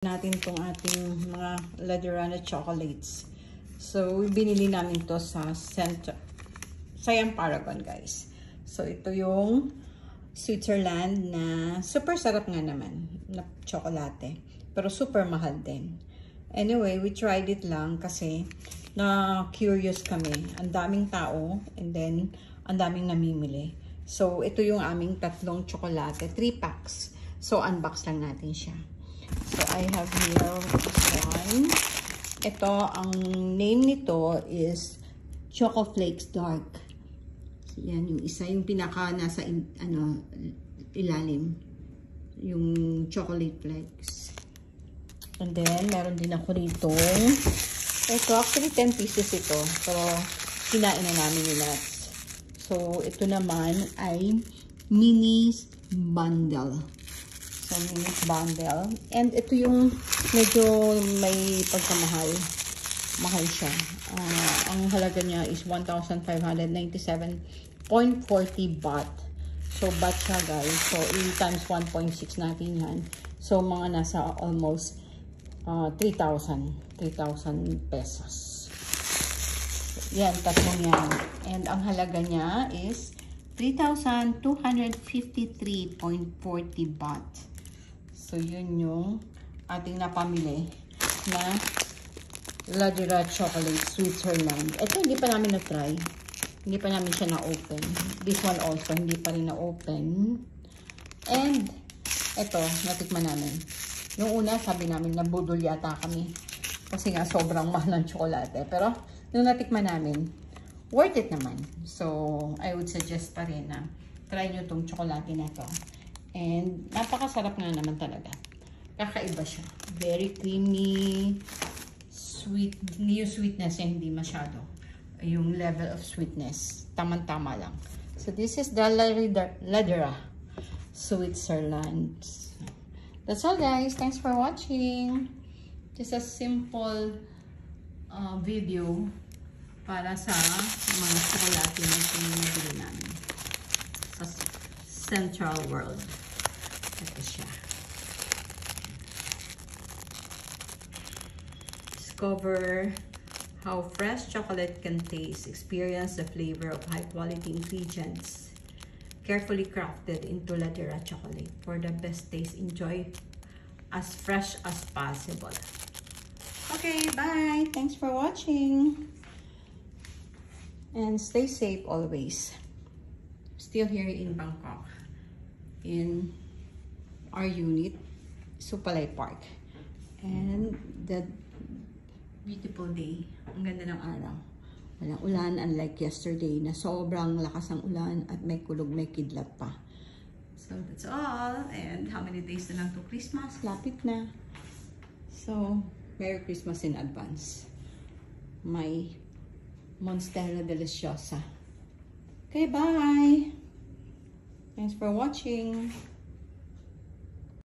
Natin tong ating mga Ladurana chocolates. So, binili namin to sa Siam Paragon, guys. So, ito yung Switzerland na super sarap nga naman na chocolate. Pero super mahal din. Anyway, we tried it lang kasi na curious kami. Ang daming tao and then ang daming namimili. So, ito yung aming tatlong chocolate. 3 packs. So, unbox lang natin siya. So, I have here this one. Ito, ang name nito is Choco Flakes Dark. So, yan yung isa. Yung pinaka nasa ilalim. Yung chocolate flakes. And then, meron din ako rito. Ito, actually 10 pieces ito. Pero, kinain na namin yung nuts. So, ito naman ay mini bundle. So, mini bundle. And ito yung medyo may pagkamahal. Mahal siya. Ang halaga niya is 1,597.40 baht. So, baht siya, guys. So, times 1.6 natin yan. So, mga nasa almost 3,000 pesos. So, yan, tatlong yan. And ang halaga niya is 3,253.40 baht. So, yun yung ating napamili na Ladurana Chocolate Switzerland. Ito, hindi pa namin na-try. Hindi pa namin siya na-open. This one also, hindi pa rin na-open. And, ito, natikman namin. Noong una, sabi namin, nabudol yata kami. Kasi nga, sobrang mahal ng tsokolate. Pero, nung natikman namin, worth it naman. So, I would suggest pa rin na try nyo tong tsokolate na to. And, napakasarap nga naman talaga. Kakaiba siya. Very creamy, sweet. Yung sweetness niya hindi masyado. Yung level of sweetness, tamang-tama lang. So, this is the Ladurana Switzerland. That's all, guys. Thanks for watching. Just a simple video para sa mga tsokolate na pinili namin sa Central World. Ito siya. Discover how fresh chocolate can taste. Experience the flavor of high-quality ingredients. Carefully crafted into Ladurana chocolate. For the best taste, enjoy as fresh as possible. Okay, bye! Thanks for watching. And stay safe always. Still here in Bangkok. In our unit, Supalay Park. And the beautiful day. Ang ganda ng araw. Walang ulan, unlike yesterday na sobrang lakas ng ulan at may kulog, may kidlat pa. So that's all. And how many days na lang to Christmas? Lapit na. So, Merry Christmas in advance. My Monstera Deliciosa. Okay, bye! Thanks for watching.